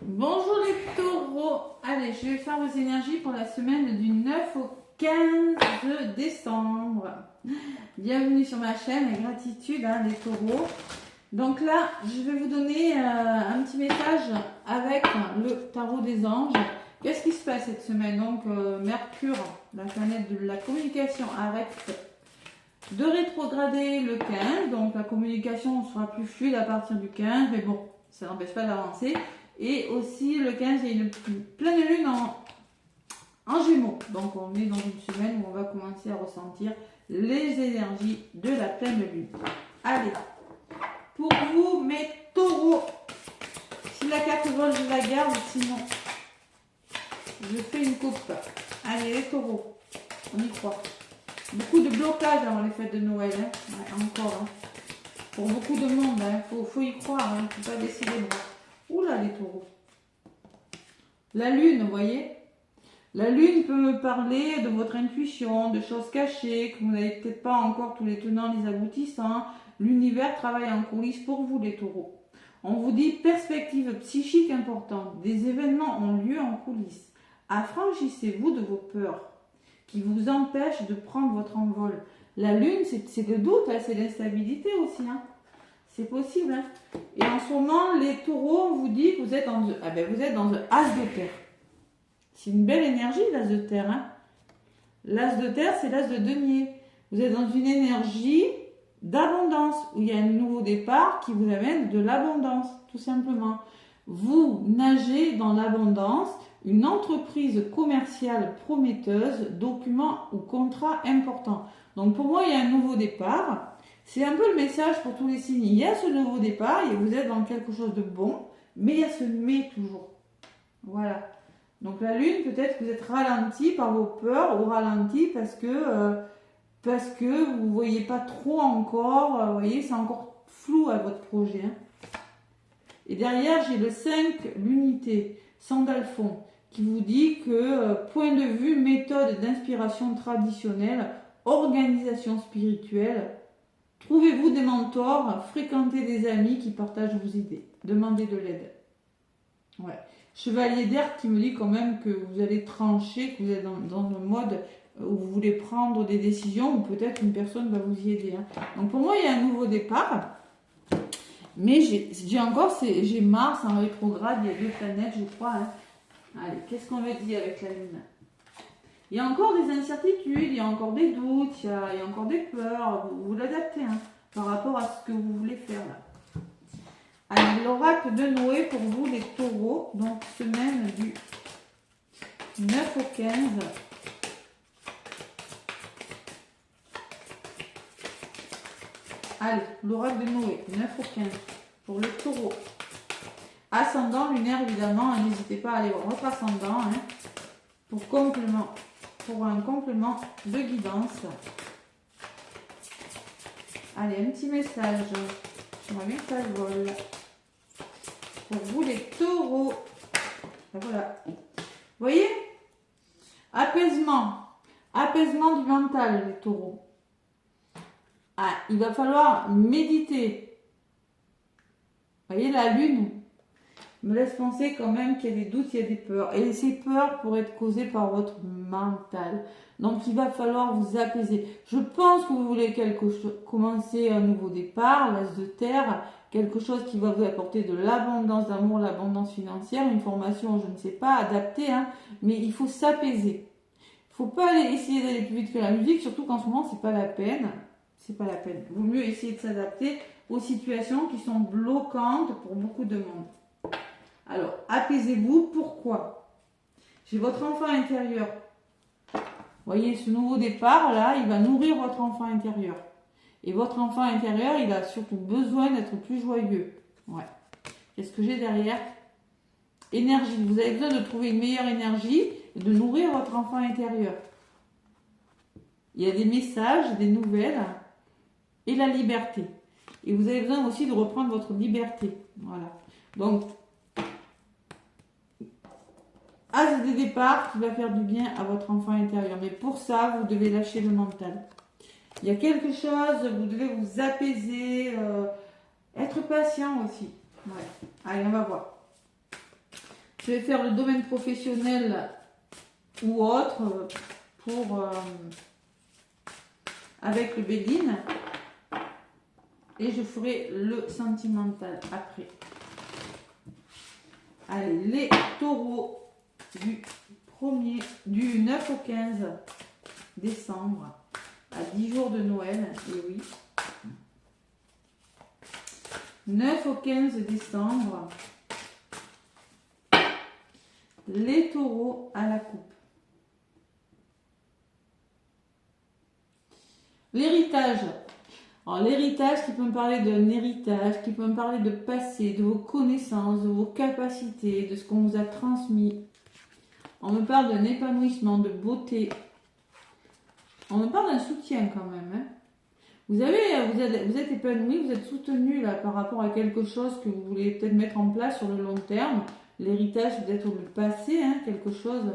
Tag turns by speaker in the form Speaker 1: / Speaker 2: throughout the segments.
Speaker 1: Bonjour les taureaux. Allez, je vais faire vos énergies pour la semaine du 9 au 15 décembre. Bienvenue sur ma chaîne et gratitude les taureaux. Donc là, je vais vous donner un petit message avec le tarot des anges. Qu'est-ce qui se passe cette semaine? Donc Mercure, la planète de la communication, arrête de rétrograder le 15. Donc la communication sera plus fluide à partir du 15. Mais bon, ça n'empêche pas d'avancer. Et aussi le 15, il y a une pleine lune en Gémeaux. Donc on est dans une semaine où on va commencer à ressentir les énergies de la pleine lune. Allez, pour vous mes taureaux, si la carte vole je la garde, sinon je fais une coupe. Allez les taureaux, on y croit. Beaucoup de blocages avant les fêtes de Noël, hein. Ouais, encore. Hein. Pour beaucoup de monde, faut y croire, il ne faut pas baisser les bras. Oula les taureaux. La lune, vous voyez. La lune peut me parler de votre intuition, de choses cachées, que vous n'avez peut-être pas encore tous les tenants, les aboutissants. L'univers travaille en coulisses pour vous les taureaux. On vous dit perspective psychique importante. Des événements ont lieu en coulisses. Affranchissez-vous de vos peurs qui vous empêchent de prendre votre envol. La lune, c'est le doute, c'est l'instabilité aussi. C'est possible. Et en ce moment, les taureaux, on vous dit que vous êtes dans le as de terre. C'est une belle énergie, l'as de terre. L'as de terre, c'est l'as de denier. Vous êtes dans une énergie d'abondance, où il y a un nouveau départ qui vous amène de l'abondance, tout simplement. Vous nagez dans l'abondance, une entreprise commerciale prometteuse, document ou contrat important. Donc pour moi, il y a un nouveau départ. C'est un peu le message pour tous les signes. Il y a ce nouveau départ et vous êtes dans quelque chose de bon, mais il y a ce mais toujours. Voilà. Donc la lune, peut-être que vous êtes ralenti par vos peurs ou ralenti parce que vous ne voyez pas trop encore. Vous voyez, c'est encore flou à votre projet. Et derrière, j'ai le 5, l'unité, Sandalphon, qui vous dit que point de vue, méthode d'inspiration traditionnelle, organisation spirituelle, trouvez-vous des mentors, fréquentez des amis qui partagent vos idées, demandez de l'aide. Ouais. Chevalier d'air qui me dit quand même que vous allez trancher, que vous êtes dans un mode où vous voulez prendre des décisions, ou peut-être une personne va vous y aider. Donc pour moi, il y a un nouveau départ. Mais j'ai Mars en rétrograde, il y a 2 planètes, je crois. Allez, qu'est-ce qu'on me dit avec la Lune? Il y a encore des incertitudes, il y a encore des doutes, il y a encore des peurs. Vous l'adaptez par rapport à ce que vous voulez faire là. Allez, l'oracle de Noé pour vous les taureaux, donc semaine du 9 au 15. Allez, l'oracle de Noé, 9 au 15, pour le taureau. Ascendant lunaire, évidemment, n'hésitez pas à aller voir votre ascendant pour un complément de guidance. Allez, un petit message. J'aimerais bien que ça vole. Pour vous les taureaux. Et voilà. Vous voyez? Apaisement. Apaisement du mental, les taureaux. Il va falloir méditer. Vous voyez, la lune me laisse penser quand même qu'il y a des doutes, il y a des peurs. Et ces peurs pourraient être causées par votre mental. Donc il va falloir vous apaiser. Je pense que vous voulez commencer un nouveau départ, l'as de terre, quelque chose qui va vous apporter de l'abondance d'amour, l'abondance financière, une formation, je ne sais pas, adaptée, mais il faut s'apaiser. Il ne faut pas essayer d'aller plus vite que la musique, surtout qu'en ce moment, c'est pas la peine. C'est pas la peine. Il vaut mieux essayer de s'adapter aux situations qui sont bloquantes pour beaucoup de monde. Alors, apaisez-vous. Pourquoi? J'ai votre enfant intérieur. Vous voyez, ce nouveau départ, là, il va nourrir votre enfant intérieur. Et votre enfant intérieur, il a surtout besoin d'être plus joyeux. Ouais. Qu'est-ce que j'ai derrière? Énergie. Vous avez besoin de trouver une meilleure énergie et de nourrir votre enfant intérieur. Il y a des messages, des nouvelles et la liberté. Et vous avez besoin aussi de reprendre votre liberté. Voilà. Donc, as de départ qui va faire du bien à votre enfant intérieur. Mais pour ça, vous devez lâcher le mental. Il y a quelque chose, vous devez vous apaiser, être patient aussi. Ouais. Allez, on va voir. Je vais faire le domaine professionnel ou autre pour avec le Béline. Et je ferai le sentimental après. Allez, les taureaux du 9 au 15 décembre, à 10 jours de Noël, et oui. 9 au 15 décembre, les taureaux à la coupe. L'héritage. Alors l'héritage qui peut me parler d'un héritage, qui peut me parler de passé, de vos connaissances, de vos capacités, de ce qu'on vous a transmis. On me parle d'un épanouissement, de beauté. On me parle d'un soutien quand même. Hein. Vous êtes épanoui, vous êtes soutenu là par rapport à quelque chose que vous voulez peut-être mettre en place sur le long terme. L'héritage peut-être le passé, hein, quelque chose.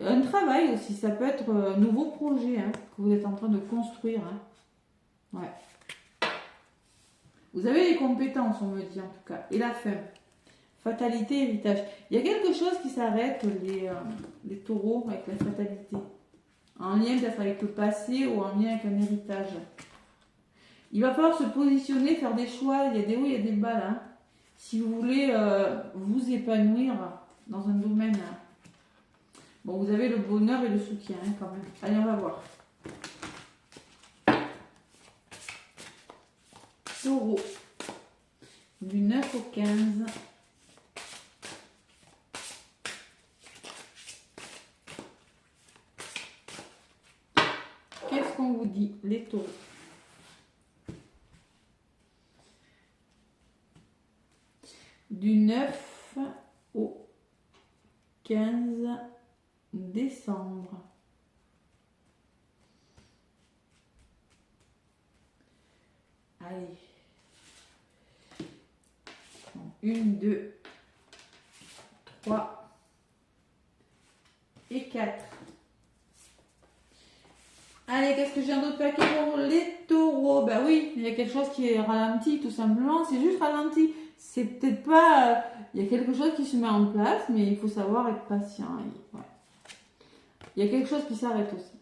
Speaker 1: Un travail aussi, ça peut être un nouveau projet hein, que vous êtes en train de construire. Hein. Ouais. Vous avez les compétences, on me dit en tout cas. Et la fin. Fatalité, héritage. Il y a quelque chose qui s'arrête, les taureaux, avec la fatalité. En lien peut-être avec le passé ou en lien avec un héritage. Il va falloir se positionner, faire des choix. Il y a des hauts, il y a des bas là. Si vous voulez vous épanouir dans un domaine. Bon, vous avez le bonheur et le soutien hein, quand même. Allez, on va voir. Taureau. Du 9 au 15. Qu'est-ce qu'on vous dit, les taureaux? Du 9 au 15 décembre. Allez. 1, 2, 3 et 4. Allez, qu'est-ce que j'ai un autre paquet pour les taureaux? Bah oui, il y a quelque chose qui est ralenti tout simplement. C'est juste ralenti. C'est peut-être pas... il y a quelque chose qui se met en place, mais il faut savoir être patient. Ouais. Il y a quelque chose qui s'arrête aussi.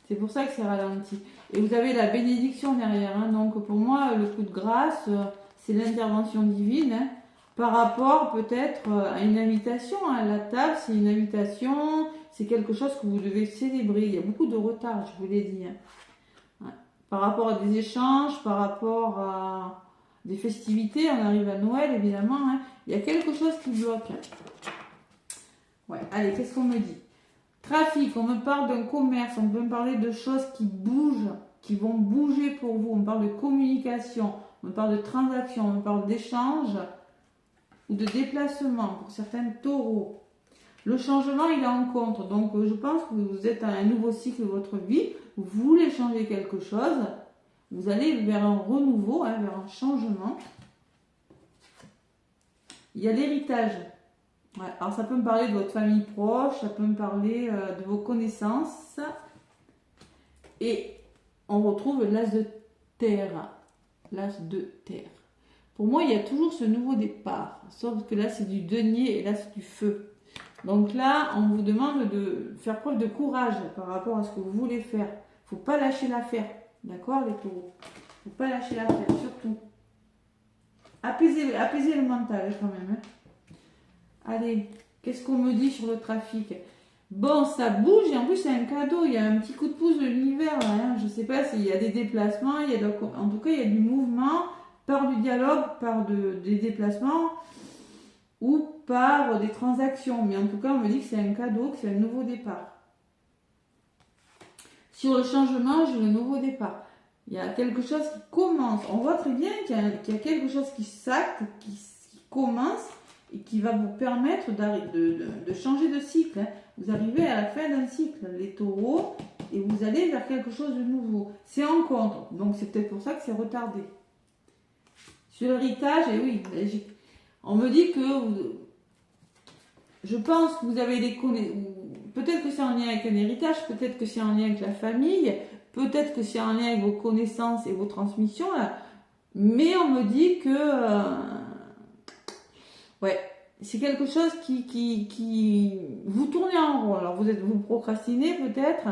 Speaker 1: C'est pour ça que c'est ralenti. Et vous avez la bénédiction derrière. Hein. Donc pour moi, le coup de grâce, c'est l'intervention divine. Hein, par rapport peut-être à une invitation. Hein. La table, c'est une invitation. C'est quelque chose que vous devez célébrer. Il y a beaucoup de retard, je vous l'ai dit. Hein. Ouais. Par rapport à des échanges, par rapport à des festivités. On arrive à Noël, évidemment. Hein. Il y a quelque chose qui bloque. Ouais. Allez, qu'est-ce qu'on me dit? Trafic, on me parle d'un commerce, on peut me parler de choses qui bougent, qui vont bouger pour vous. On me parle de communication, on me parle de transactions, on me parle d'échanges ou de déplacement pour certains taureaux. Le changement, il est en contre. Donc, je pense que vous êtes à un nouveau cycle de votre vie. Vous voulez changer quelque chose. Vous allez vers un renouveau, hein, vers un changement. Il y a l'héritage. Ouais, alors ça peut me parler de votre famille proche, ça peut me parler de vos connaissances. Et on retrouve l'as de terre. L'as de terre. Pour moi, il y a toujours ce nouveau départ. Sauf que là, c'est du denier et là, c'est du feu. Donc là, on vous demande de faire preuve de courage par rapport à ce que vous voulez faire. Il ne faut pas lâcher l'affaire. D'accord, les taureaux? Il ne faut pas lâcher l'affaire, surtout. Apaiser le mental quand même. Hein. Allez, qu'est-ce qu'on me dit sur le trafic? Bon, ça bouge et en plus c'est un cadeau. Il y a un petit coup de pouce de l'univers. Hein. Je ne sais pas s'il y a des déplacements. En tout cas, il y a du mouvement par du dialogue, par des déplacements ou par des transactions. Mais en tout cas, on me dit que c'est un cadeau, que c'est un nouveau départ. Sur le changement, j'ai le nouveau départ. Il y a quelque chose qui commence. On voit très bien qu'il y a quelque chose qui s'acte, qui commence et qui va vous permettre de changer de cycle. Hein. Vous arrivez à la fin d'un cycle, les taureaux, et vous allez vers quelque chose de nouveau. C'est en contre, donc c'est peut-être pour ça que c'est retardé. Sur l'héritage, et oui, on me dit que je pense que vous avez des connaissances. Peut-être que c'est en lien avec un héritage, peut-être que c'est en lien avec la famille, peut-être que c'est en lien avec vos connaissances et vos transmissions. Là. Mais on me dit que... ouais, c'est quelque chose qui vous tournez en rond. Alors vous procrastinez peut-être,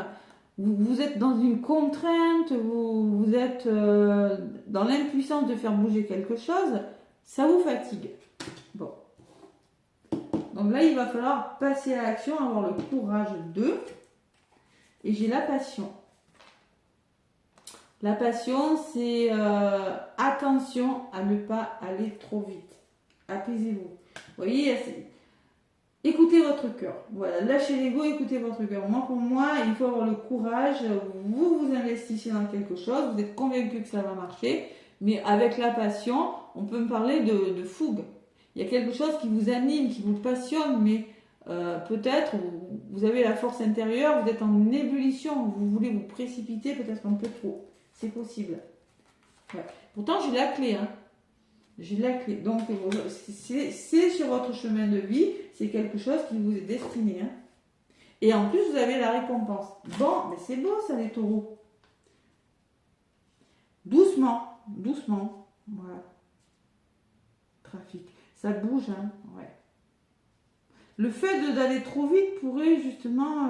Speaker 1: vous êtes dans une contrainte, vous êtes dans l'impuissance de faire bouger quelque chose, ça vous fatigue. Bon. Donc là, il va falloir passer à l'action, avoir le courage de. Et j'ai la passion. La passion, c'est attention à ne pas aller trop vite. Apaisez-vous. Vous voyez, écoutez votre cœur. Voilà, lâchez l'ego, écoutez votre cœur. Moi, pour moi, il faut avoir le courage. Vous investissez dans quelque chose, vous êtes convaincu que ça va marcher. Mais avec la passion, on peut me parler de fougue. Il y a quelque chose qui vous anime, qui vous passionne, mais peut-être vous avez la force intérieure, vous êtes en ébullition, vous voulez vous précipiter peut-être un peu trop. C'est possible. Ouais. Pourtant, j'ai la clé. Hein. J'ai la clé. Donc, c'est sur votre chemin de vie, c'est quelque chose qui vous est destiné. Hein. Et en plus, vous avez la récompense. Bon, mais c'est beau ça, les taureaux. Doucement, doucement. Voilà. Trafic. Ça bouge, hein. Ouais. Le fait d'aller trop vite pourrait justement...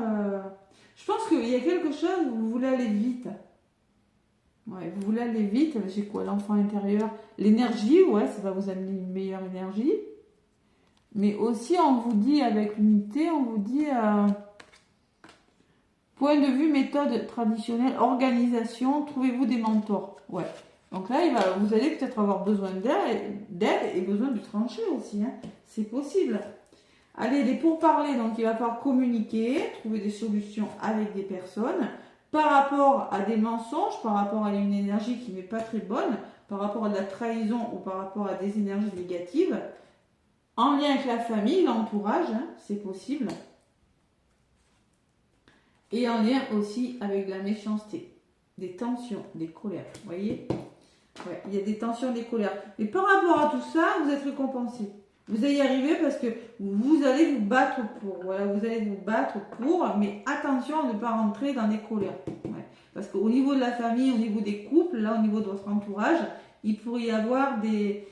Speaker 1: Je pense qu'il y a quelque chose où vous voulez aller vite. Ouais, vous voulez aller vite. J'ai quoi? L'enfant intérieur. L'énergie, ouais, ça va vous amener une meilleure énergie. Mais aussi, on vous dit, avec l'unité, on vous dit... point de vue, méthode traditionnelle, organisation, trouvez-vous des mentors. Ouais. Donc là, vous allez peut-être avoir besoin d'aide et besoin de trancher aussi. Hein. C'est possible. Allez, les pourparlers, donc il va falloir communiquer, trouver des solutions avec des personnes par rapport à des mensonges, par rapport à une énergie qui n'est pas très bonne, par rapport à de la trahison ou par rapport à des énergies négatives, en lien avec la famille, l'entourage, hein, c'est possible. Et en lien aussi avec la méchanceté, des tensions, des colères. Vous voyez? Ouais, il y a des tensions, des colères. Mais par rapport à tout ça, vous êtes récompensé. Vous allez y arriver parce que vous allez vous battre pour. Voilà, vous allez vous battre pour, mais attention à ne pas rentrer dans des colères. Ouais. Parce qu'au niveau de la famille, au niveau des couples, là, au niveau de votre entourage, il pourrait y avoir des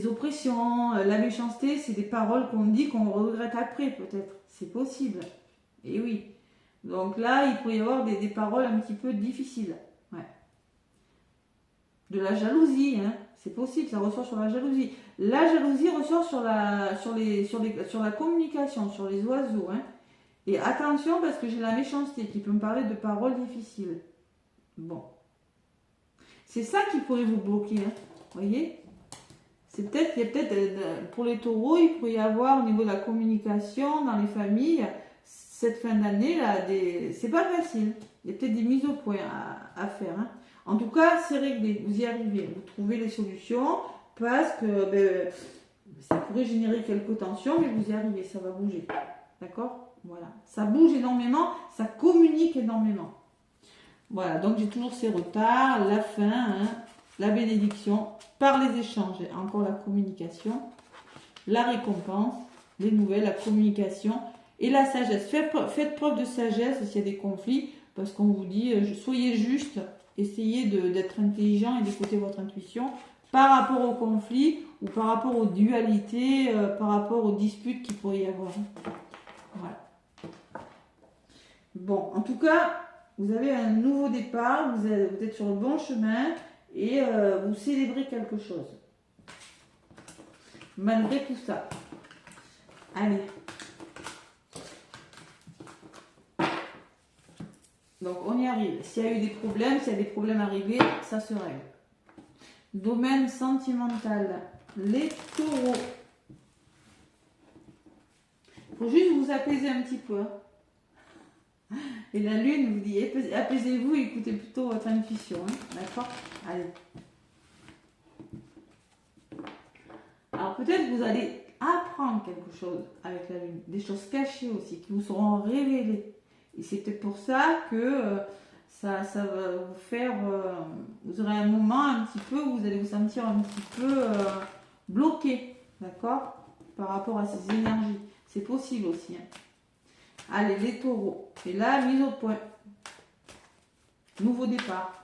Speaker 1: oppressions. La méchanceté, c'est des paroles qu'on dit qu'on regrette après, peut-être. C'est possible. Et oui. Donc là, il pourrait y avoir des paroles un petit peu difficiles. Ouais. De la jalousie, hein. C'est possible, ça ressort sur la jalousie. La jalousie ressort sur la communication, sur les oiseaux. Hein. Et attention, parce que j'ai la méchanceté qui peut me parler de paroles difficiles. Bon. C'est ça qui pourrait vous bloquer. Hein. Vous voyez? Il y a peut-être, pour les taureaux, il pourrait y avoir au niveau de la communication dans les familles, cette fin d'année, là, c'est pas facile. Il y a peut-être des mises au point à faire. Hein. En tout cas, c'est réglé. Vous y arrivez. Vous trouvez les solutions parce que ça pourrait générer quelques tensions, mais vous y arrivez. Ça va bouger. D'accord? Voilà. Ça bouge énormément. Ça communique énormément. Voilà. Donc, j'ai toujours ces retards. La fin, hein, la bénédiction par les échanges. Encore la communication. La récompense. Les nouvelles, la communication. Et la sagesse. Faites preuve de sagesse s'il y a des conflits. Parce qu'on vous dit, soyez juste. Essayez d'être intelligent et d'écouter votre intuition par rapport aux conflits ou par rapport aux dualités, par rapport aux disputes qu'il pourrait y avoir. Voilà. Bon, en tout cas, vous avez un nouveau départ, vous êtes sur le bon chemin et vous célébrez quelque chose. Malgré tout ça. Allez. Donc on y arrive. S'il y a eu des problèmes, s'il y a des problèmes arrivés, ça se règle. Domaine sentimental. Les taureaux. Il faut juste vous apaiser un petit peu. Et la lune vous dit apaisez-vous et écoutez plutôt votre intuition. Hein. D'accord? Allez. Alors peut-être que vous allez apprendre quelque chose avec la lune. Des choses cachées aussi qui vous seront révélées. Et c'est peut-être pour ça que ça va vous faire... vous aurez un moment un petit peu où vous allez vous sentir un petit peu bloqué, d'accord? Par rapport à ces énergies. C'est possible aussi. Hein. Allez, les taureaux. Et là, mise au point. Nouveau départ.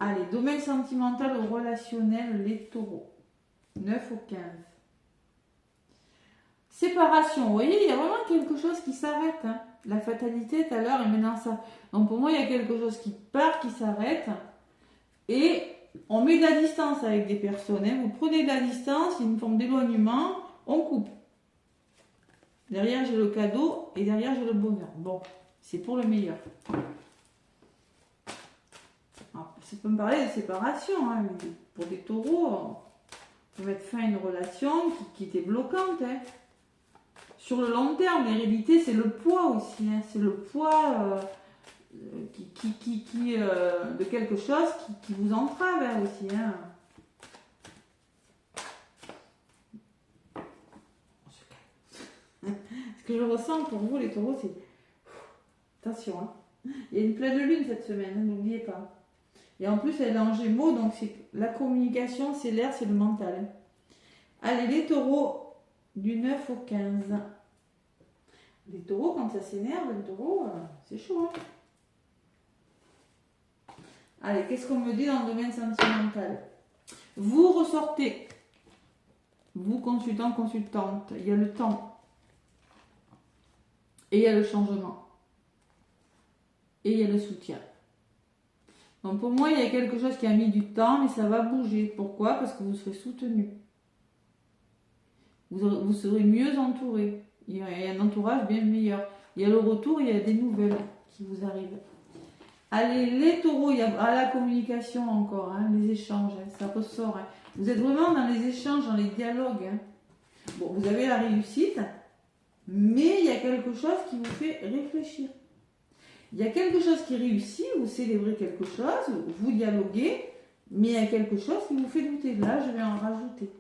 Speaker 1: Allez, domaine sentimental ou relationnel, les taureaux. 9 au 15. Séparation, vous voyez, il y a vraiment quelque chose qui s'arrête. Hein. La fatalité tout à l'heure et maintenant ça. Donc pour moi, il y a quelque chose qui part, qui s'arrête. Et on met de la distance avec des personnes. Hein. Vous prenez de la distance, une forme d'éloignement, on coupe. Derrière, j'ai le cadeau et derrière, j'ai le bonheur. Bon, c'est pour le meilleur. Alors, ça peut me parler de séparation. Hein. Pour des taureaux, vous mettre fin à une relation qui était bloquante. Hein. Sur le long terme, l'hérédité, c'est le poids aussi. Hein. C'est le poids de quelque chose qui vous entrave hein, aussi. Hein. Ce que je ressens pour vous, les taureaux, c'est... Attention, hein. Il y a une pleine lune cette semaine, hein, n'oubliez pas. Et en plus, elle est en gémeaux, donc c'est la communication, c'est l'air, c'est le mental. Hein. Allez, les taureaux, du 9 au 15. Les taureaux, quand ça s'énerve, les taureaux, c'est chaud. Hein. Allez, qu'est-ce qu'on me dit dans le domaine sentimental? Vous ressortez. Vous, consultant, consultante. Il y a le temps. Et il y a le changement. Et il y a le soutien. Donc pour moi, il y a quelque chose qui a mis du temps, mais ça va bouger. Pourquoi? Parce que vous serez soutenu. Vous serez mieux entouré. Il y a un entourage bien meilleur. Il y a le retour, il y a des nouvelles qui vous arrivent. Allez, les taureaux, il y a à la communication encore, hein, les échanges, hein, ça ressort. Hein. Vous êtes vraiment dans les échanges, dans les dialogues. Hein. Bon, vous avez la réussite, mais il y a quelque chose qui vous fait réfléchir. Il y a quelque chose qui réussit, vous célébrez quelque chose, vous dialoguez, mais il y a quelque chose qui vous fait douter. Là, je vais en rajouter.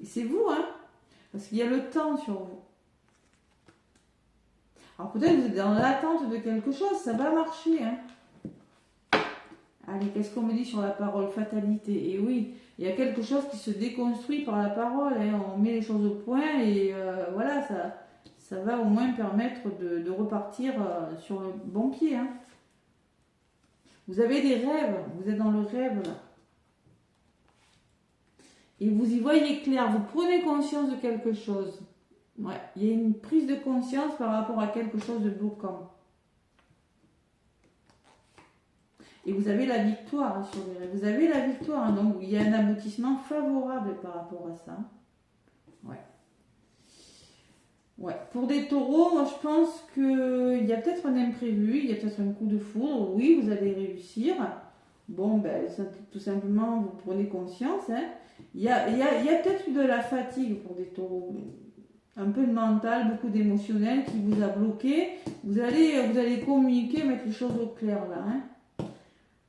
Speaker 1: Et c'est vous, hein, parce qu'il y a le temps sur vous. Alors peut-être que vous êtes dans l'attente de quelque chose, ça va marcher. Hein. Allez, qu'est-ce qu'on me dit sur la parole? Fatalité. Et oui, il y a quelque chose qui se déconstruit par la parole. Hein. On met les choses au point et voilà, ça va au moins permettre de repartir sur le bon pied. Hein. Vous avez des rêves, vous êtes dans le rêve là. Et vous y voyez clair, vous prenez conscience de quelque chose. Ouais, il y a une prise de conscience par rapport à quelque chose de bloquant. Et vous avez la victoire hein, sur les rêves. Vous avez la victoire, hein, donc il y a un aboutissement favorable par rapport à ça. Ouais. Ouais. Pour des taureaux, moi je pense qu'il y a peut-être un imprévu, il y a peut-être un coup de foudre. Oui, vous allez réussir. Bon, ben, ça, tout simplement, vous prenez conscience. Hein. Il y a peut-être de la fatigue pour des taureaux. Un peu de mental, beaucoup d'émotionnel qui vous a bloqué. Vous allez communiquer, mettre les choses au clair là. Hein.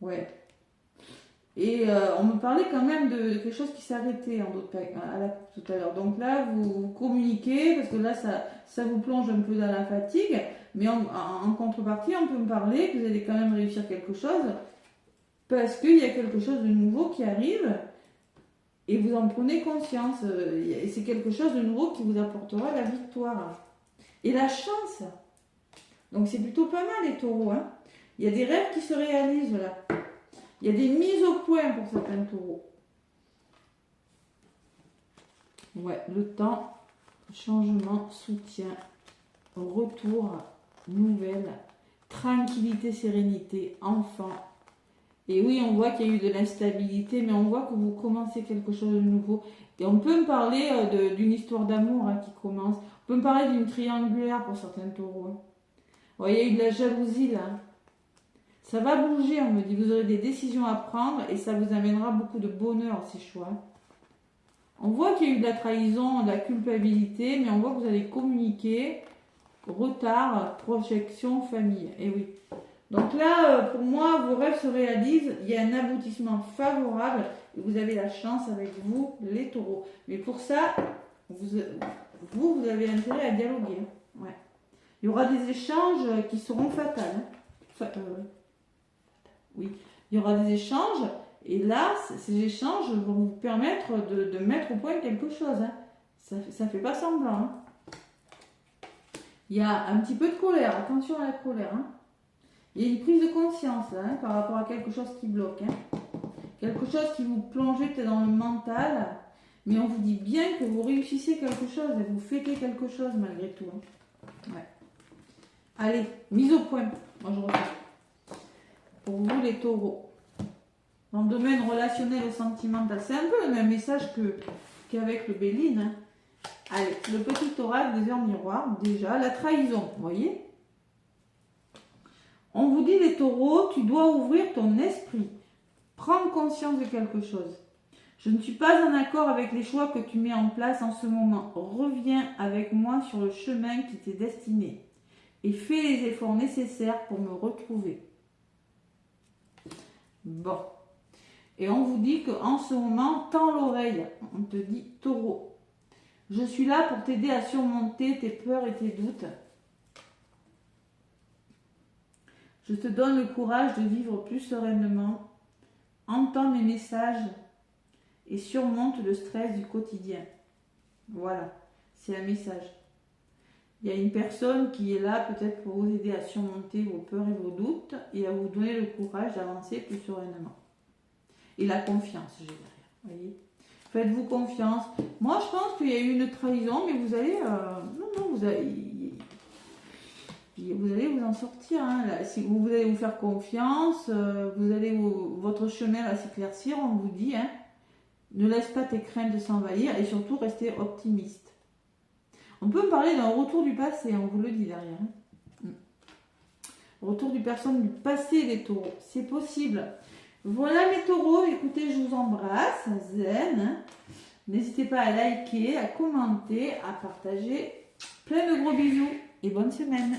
Speaker 1: Ouais. Et on me parlait quand même de quelque chose qui s'arrêtait tout à l'heure. Donc là, vous communiquez, parce que là, ça vous plonge un peu dans la fatigue. Mais en contrepartie, on peut me parler que vous allez quand même réussir quelque chose. Parce qu'il y a quelque chose de nouveau qui arrive. Et vous en prenez conscience. C'est quelque chose de nouveau qui vous apportera la victoire. Et la chance. Donc c'est plutôt pas mal les taureaux. Hein. Il y a des rêves qui se réalisent là. Il y a des mises au point pour certains taureaux. Ouais, le temps, changement, soutien, retour, nouvelle, tranquillité, sérénité, enfant. Et oui, on voit qu'il y a eu de l'instabilité, mais on voit que vous commencez quelque chose de nouveau. Et on peut me parler d'une histoire d'amour hein, qui commence. On peut me parler d'une triangulaire pour certains taureaux. Hein. Ouais, il y a eu de la jalousie là. Ça va bouger, on me dit. Vous aurez des décisions à prendre et ça vous amènera beaucoup de bonheur, ces choix. On voit qu'il y a eu de la trahison, de la culpabilité, mais on voit que vous allez communiquer. Retard, projection, famille. Et oui. Donc là, pour moi, vos rêves se réalisent, il y a un aboutissement favorable et vous avez la chance avec vous, les taureaux. Mais pour ça, vous avez intérêt à dialoguer. Ouais. Il y aura des échanges qui seront fatals. Oui, il y aura des échanges et là, ces échanges vont vous permettre de mettre au point quelque chose. Hein. Ça ne fait pas semblant. Hein. Il y a un petit peu de colère, attention à la colère. Hein. Il y a une prise de conscience là, hein, par rapport à quelque chose qui bloque. Hein. Quelque chose qui vous plonge peut-être dans le mental. Mais on vous dit bien que vous réussissez quelque chose et vous fêtez quelque chose malgré tout. Hein. Ouais. Allez, mise au point. Moi je reprends. Pour vous les taureaux. Dans le domaine relationnel et sentimental. C'est un peu le même message qu'avec le Béline. Hein. Allez, le petit oracle des heures miroirs. Déjà, la trahison. Vous voyez? On vous dit les taureaux, tu dois ouvrir ton esprit. Prendre conscience de quelque chose. Je ne suis pas en accord avec les choix que tu mets en place en ce moment. Reviens avec moi sur le chemin qui t'est destiné et fais les efforts nécessaires pour me retrouver. Bon. Et on vous dit qu'en ce moment, tends l'oreille. On te dit taureau. Je suis là pour t'aider à surmonter tes peurs et tes doutes. Je te donne le courage de vivre plus sereinement. Entends mes messages et surmonte le stress du quotidien. Voilà, c'est un message. Il y a une personne qui est là peut-être pour vous aider à surmonter vos peurs et vos doutes et à vous donner le courage d'avancer plus sereinement. Et la confiance, j'ai derrière. Voyez, faites-vous confiance. Moi, je pense qu'il y a eu une trahison, mais vous allez... vous allez vous en sortir. Hein. Là, si vous allez vous faire confiance, votre chemin va s'éclaircir, on vous dit. Hein. Ne laisse pas tes craintes s'envahir et surtout rester optimiste. On peut me parler d'un retour du passé, on vous le dit derrière. Hein. Retour du personne du passé des taureaux, c'est possible. Voilà mes taureaux, écoutez, je vous embrasse, zen. Hein. N'hésitez pas à liker, à commenter, à partager. Plein de gros bisous et bonne semaine.